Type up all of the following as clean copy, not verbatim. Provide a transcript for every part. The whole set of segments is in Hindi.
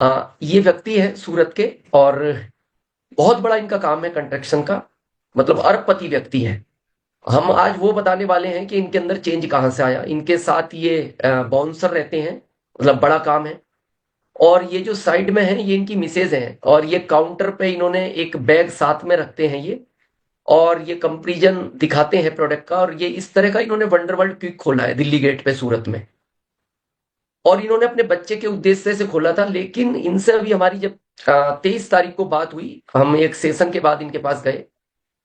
ये व्यक्ति है सूरत के, और बहुत बड़ा इनका काम है कंस्ट्रक्शन का, मतलब अरबपति व्यक्ति है। हम आज वो बताने वाले हैं कि इनके अंदर चेंज कहाँ से आया। इनके साथ ये बाउंसर रहते हैं, मतलब बड़ा काम है। और ये जो साइड में है ये इनकी मिसेज हैं, और ये काउंटर पे इन्होंने एक बैग साथ में रखते हैं ये, और ये कंपैरिजन दिखाते हैं प्रोडक्ट का। और ये इस तरह का इन्होंने वंडरवर्ल्ड क्विक खोला है दिल्ली गेट पे सूरत में, और इन्होंने अपने बच्चे के उद्देश्य से खोला था। लेकिन इनसे अभी हमारी जब 23 तारीख को बात हुई, हम एक सेशन के बाद इनके पास गए,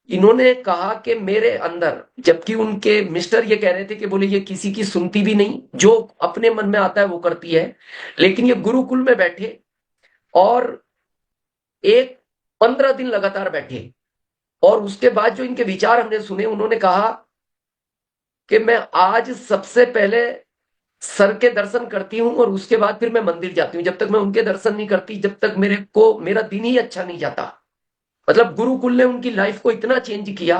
इन्होंने कहा कि मेरे अंदर, जबकि उनके मिस्टर ये कह रहे थे कि बोले ये किसी की सुनती भी नहीं, जो अपने मन में आता है वो करती है, लेकिन ये गुरुकुल में बैठे और एक 15 दिन लगातार बैठे, और उसके बाद जो इनके विचार हमने सुने, उन्होंने कहा कि मैं आज सबसे पहले सर के दर्शन करती हूं, और उसके बाद फिर मैं मंदिर जाती हूँ। जब तक मैं उनके दर्शन नहीं करती, जब तक मेरे को मेरा दिन ही अच्छा नहीं जाता। मतलब गुरुकुल ने उनकी लाइफ को इतना चेंज किया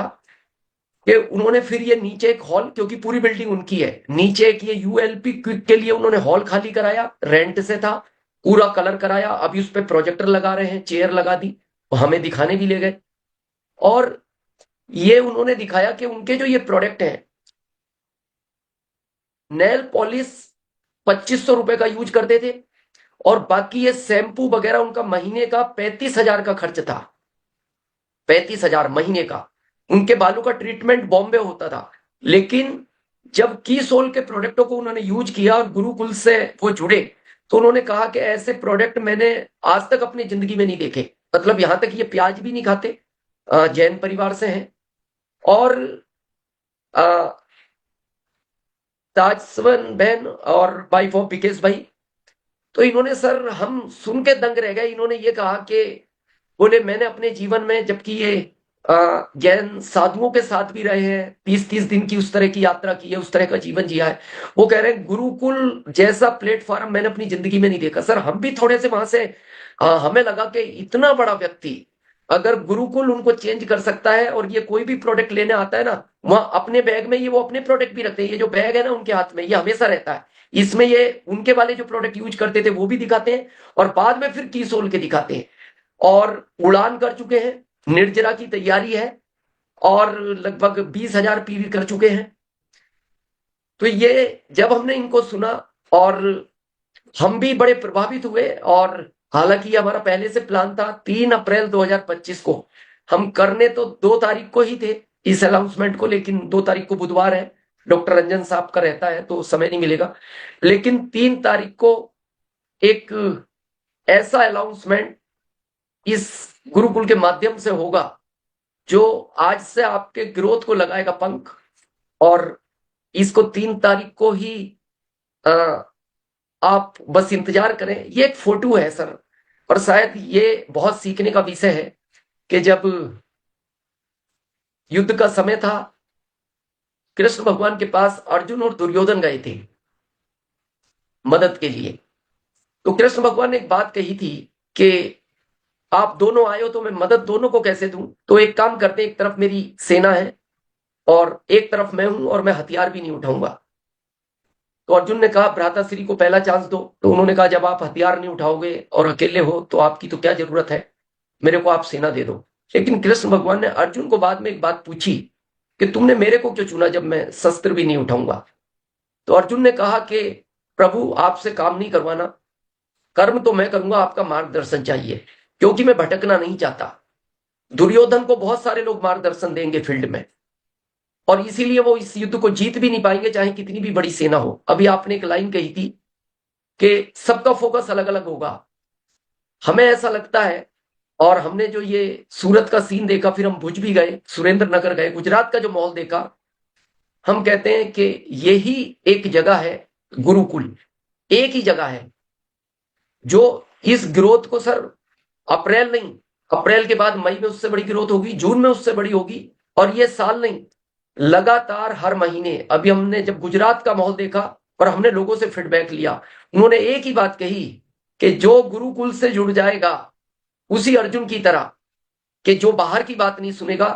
कि उन्होंने फिर ये नीचे एक हॉल, क्योंकि पूरी बिल्डिंग उनकी है, नीचे एक ये यूएलपी क्विक के लिए उन्होंने हॉल खाली कराया, रेंट से था, पूरा कलर कराया। अभी उस पर प्रोजेक्टर लगा रहे हैं, चेयर लगा दी, हमें दिखाने भी ले गए। और ये उन्होंने दिखाया कि उनके जो ये प्रोडक्ट है, नेल पॉलिश 2500 रुपए का यूज करते थे, और बाकी ये शैम्पू वगैरह उनका महीने का 35,000 का खर्च था। 35,000 महीने का। उनके बालों का ट्रीटमेंट बॉम्बे होता था। लेकिन जब की सोल के प्रोडक्टों को उन्होंने यूज किया और गुरुकुल से वो जुड़े, तो उन्होंने कहा कि ऐसे प्रोडक्ट मैंने आज तक अपनी जिंदगी में नहीं देखे। मतलब यहां तक ये प्याज भी नहीं खाते, जैन परिवार से हैं। और ताजस्वन बहन और वाइफ ऑफ विकेश भाई, तो इन्होंने सर, हम सुन के दंग रह गए। इन्होंने ये कहा कि बोले मैंने अपने जीवन में, जबकि ये जैन साधुओं के साथ भी रहे हैं, 30-30 दिन की उस तरह की यात्रा की है, उस तरह का जीवन जिया है, वो कह रहे हैं गुरुकुल जैसा प्लेटफॉर्म मैंने अपनी जिंदगी में नहीं देखा। सर हम भी थोड़े से वहां से हमें लगा कि इतना बड़ा व्यक्ति, अगर गुरुकुल उनको चेंज कर सकता है, और ये कोई भी प्रोडक्ट लेने आता है ना, वहां अपने बैग में ये वो अपने प्रोडक्ट भी रखते हैं। ये जो बैग है ना उनके हाथ में, ये हमेशा रहता है, इसमें ये उनके वाले जो प्रोडक्ट यूज करते थे वो भी दिखाते हैं, और बाद में फिर की सोल के दिखाते हैं। और उड़ान कर चुके हैं, निर्जरा की तैयारी है, और लगभग 20,000 पीवी कर चुके हैं। तो ये जब हमने इनको सुना, और हम भी बड़े प्रभावित हुए। और हालांकि ये हमारा पहले से प्लान था, 3 अप्रैल 2025 को हम करने तो 2 तारीख को ही थे इस अनाउंसमेंट को, लेकिन 2 तारीख को बुधवार है, डॉक्टर रंजन साहब का रहता है तो समय नहीं मिलेगा। लेकिन 3 तारीख को एक ऐसा अनाउंसमेंट इस गुरुकुल के माध्यम से होगा, जो आज से आपके ग्रोथ को लगाएगा पंख। और इसको 3 तारीख को ही आ, आप बस इंतजार करें। ये एक फोटो है सर, और शायद ये बहुत सीखने का विषय है कि जब युद्ध का समय था, कृष्ण भगवान के पास अर्जुन और दुर्योधन गए थे मदद के लिए। तो कृष्ण भगवान ने एक बात कही थी कि आप दोनों आए हो तो मैं मदद दोनों को कैसे दूं, तो एक काम करते, एक तरफ मेरी सेना है और एक तरफ मैं हूं, और मैं हथियार भी नहीं उठाऊंगा। तो अर्जुन ने कहा भ्राताश्री को पहला चांस दो। तो उन्होंने कहा जब आप हथियार नहीं उठाओगे और अकेले हो तो आपकी तो क्या जरूरत है, मेरे को आप सेना दे दो। लेकिन कृष्ण भगवान ने अर्जुन को बाद में एक बात पूछी कि तुमने मेरे को क्यों चुना जब मैं शस्त्र भी नहीं उठाऊंगा। तो अर्जुन ने कहा कि प्रभु आपसे काम नहीं करवाना, कर्म तो मैं करूंगा, आपका मार्गदर्शन चाहिए, क्योंकि मैं भटकना नहीं चाहता। दुर्योधन को बहुत सारे लोग मार्गदर्शन देंगे फील्ड में, और इसीलिए वो इस युद्ध को जीत भी नहीं पाएंगे चाहे कितनी भी बड़ी सेना हो। अभी आपने एक लाइन कही थी कि सबका फोकस अलग अलग होगा। हमें ऐसा लगता है, और हमने जो ये सूरत का सीन देखा, फिर हम भुज भी गए, सुरेंद्र नगर गए, गुजरात का जो माहौल देखा, हम कहते हैं कि यही एक जगह है गुरुकुल, एक ही जगह है जो इस ग्रोथ को सर, अप्रैल नहीं, अप्रैल के बाद मई में उससे बड़ी ग्रोथ होगी, जून में उससे बड़ी होगी, और ये साल नहीं, लगातार हर महीने। अभी हमने जब गुजरात का माहौल देखा और हमने लोगों से फीडबैक लिया, उन्होंने एक ही बात कही कि जो गुरुकुल से जुड़ जाएगा, उसी अर्जुन की तरह, कि जो बाहर की बात नहीं सुनेगा।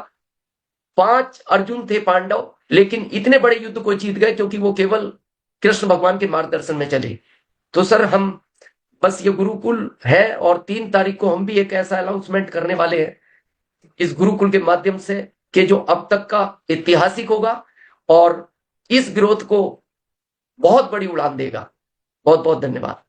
5 अर्जुन थे पांडव, लेकिन इतने बड़े युद्ध को जीत गए क्योंकि वो केवल कृष्ण भगवान के मार्गदर्शन में चले। तो सर हम बस ये गुरुकुल है, और 3 तारीख को हम भी एक ऐसा अनाउंसमेंट करने वाले हैं इस गुरुकुल के माध्यम से कि जो अब तक का ऐतिहासिक होगा और इस ग्रोथ को बहुत बड़ी उड़ान देगा। बहुत बहुत धन्यवाद।